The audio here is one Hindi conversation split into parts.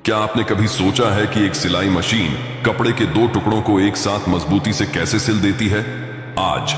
क्या आपने कभी सोचा है कि एक सिलाई मशीन कपड़े के दो टुकड़ों को एक साथ मजबूती से कैसे सिल देती है? आज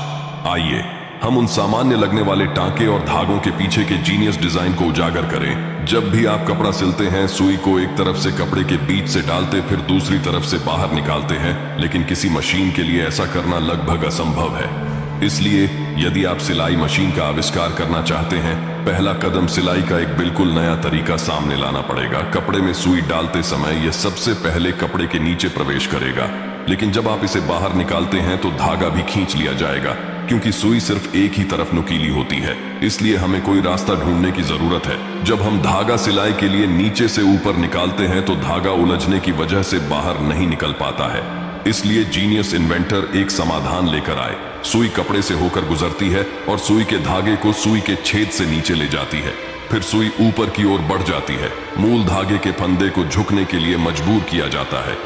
आइए हम उन सामान्य लगने वाले टांके और धागों के पीछे के जीनियस डिजाइन को उजागर करें। जब भी आप कपड़ा सिलते हैं, सुई को एक तरफ से कपड़े के बीच से डालते फिर दूसरी तरफ से बाहर निकालते हैं, लेकिन किसी मशीन के लिए ऐसा करना लगभग असंभव है। इसलिए यदि आप सिलाई मशीन का आविष्कार करना चाहते हैं, पहला कदम सिलाई का एक बिल्कुल नया तरीका सामने लाना पड़ेगा। कपड़े में सुई डालते समय यह सबसे पहले कपड़े के नीचे प्रवेश करेगा, लेकिन जब आप इसे बाहर निकालते हैं तो धागा भी खींच लिया जाएगा। क्योंकि सुई सिर्फ एक ही तरफ नुकीली होती है, इसलिए हमें कोई रास्ता ढूंढने की जरूरत है। जब हम धागा सिलाई के लिए नीचे से ऊपर निकालते हैं तो धागा उलझने की वजह से बाहर नहीं निकल पाता है। इसलिए जीनियस इन्वेंटर एक समाधान लेकर आए। सुई कपड़े से होकर गुजरती है और सुई के धागे को सुई के छेद से नीचे ले जाती है। फिर सुई ऊपर की ओर बढ़ जाती है। मूल धागे के फंदे को झुकने के लिए मजबूर किया जाता है।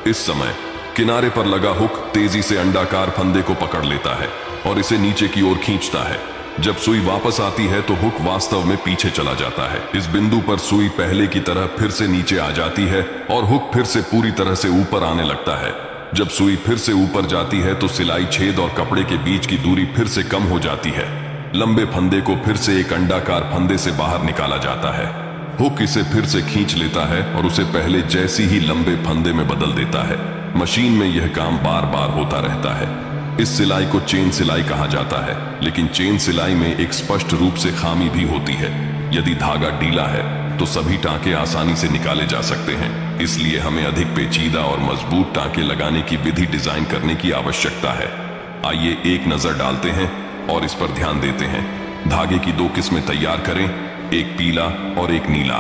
इस समय किनारे पर लगा हुक तेजी से अंडाकार फंदे को पकड़ लेता है और इसे नीचे की ओर खींचता है। जब सुई वापस आती है तो हुक वास्तव में पीछे चला जाता है। इस बिंदु पर सुई पहले की तरह फिर से नीचे आ जाती है और हुक फिर से पूरी तरह से ऊपर आने लगता है। जब सुई फिर से ऊपर जाती है तो सिलाई छेद और कपड़े के बीच की दूरी फिर से कम हो जाती है। लंबे फंदे को फिर से एक अंडाकार फंदे से बाहर निकाला जाता है। हुक इसे फिर से खींच लेता है और उसे पहले जैसी ही लंबे फंदे में बदल देता है। मशीन में यह काम बार बार होता रहता है। इस सिलाई को चेन सिलाई कहा जाता है, लेकिन चेन सिलाई में एक स्पष्ट रूप से खामी भी होती है। यदि धागा ढीला है तो सभी टांके आसानी से निकाले जा सकते हैं। इसलिए हमें अधिक पेचीदा और मजबूत टांके लगाने की विधि डिजाइन करने की आवश्यकता है। आइए एक नजर डालते हैं और इस पर ध्यान देते हैं। धागे की दो किस्में तैयार करें, एक पीला और एक नीला।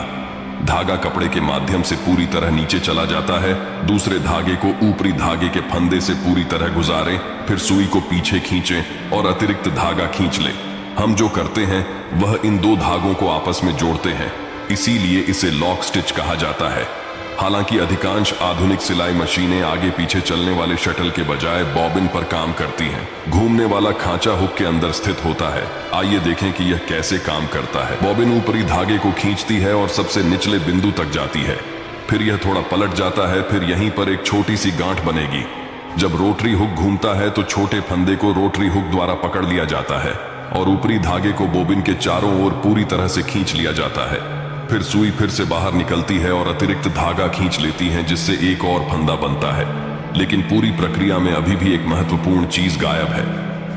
धागा कपड़े के माध्यम से पूरी तरह नीचे चला जाता है। दूसरे धागे को ऊपरी धागे के फंदे से पूरी तरह गुजारें, फिर सुई को पीछे खींचें और अतिरिक्त धागा खींच लें। हम जो करते हैं वह इन दो धागों को आपस में जोड़ते हैं, इसीलिए इसे लॉक स्टिच कहा जाता है। हालांकि अधिकांश आधुनिक सिलाई मशीनें आगे पीछे चलने वाले शटल के बजाय बॉबिन पर काम करती हैं। घूमने वाला खांचा हुक के अंदर स्थित होता है। आइए देखें कि यह कैसे काम करता है। बॉबिन ऊपरी धागे को खींचती है और सबसे निचले बिंदु तक जाती है। फिर यह थोड़ा पलट जाता है। फिर यहीं पर एक छोटी सी गांठ बनेगी। जब रोटरी हुक घूमता है तो छोटे फंदे को रोटरी हुक द्वारा पकड़ लिया जाता है और ऊपरी धागे को बॉबिन के चारों ओर पूरी तरह से खींच लिया जाता है। फिर सुई फिर से बाहर निकलती है और अतिरिक्त धागा खींच लेती है, जिससे एक और फंदा बनता है। लेकिन पूरी प्रक्रिया में अभी भी एक महत्वपूर्ण चीज गायब है।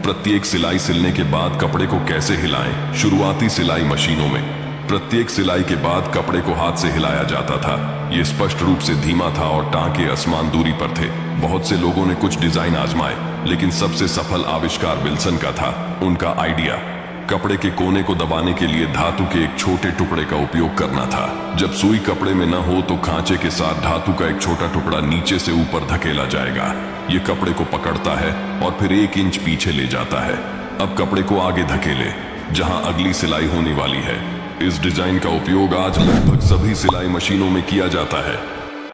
प्रत्येक सिलाई सिलने के बाद कपड़े को कैसे हिलाएं? शुरुआती सिलाई मशीनों में प्रत्येक सिलाई के बाद कपड़े को हाथ से हिलाया जाता था। यह स्पष्ट रूप से धीमा था और टांके असमान दूरी पर थे। बहुत से लोगों ने कुछ डिजाइन आजमाए, लेकिन सबसे सफल आविष्कार विल्सन का था। उनका आइडिया कपड़े के कोने को दबाने के लिए धातु के एक छोटे टुकड़े का उपयोग करना था। जब सुई कपड़े में न हो तो खांचे के साथ धातु का एक छोटा टुकड़ा नीचे से ऊपर धकेला जाएगा। यह कपड़े को पकड़ता है और फिर 1 इंच पीछे ले जाता है। अब कपड़े को आगे धकेले जहां अगली सिलाई होने वाली है। इस डिजाइन का उपयोग आज लगभग सभी सिलाई मशीनों में किया जाता है।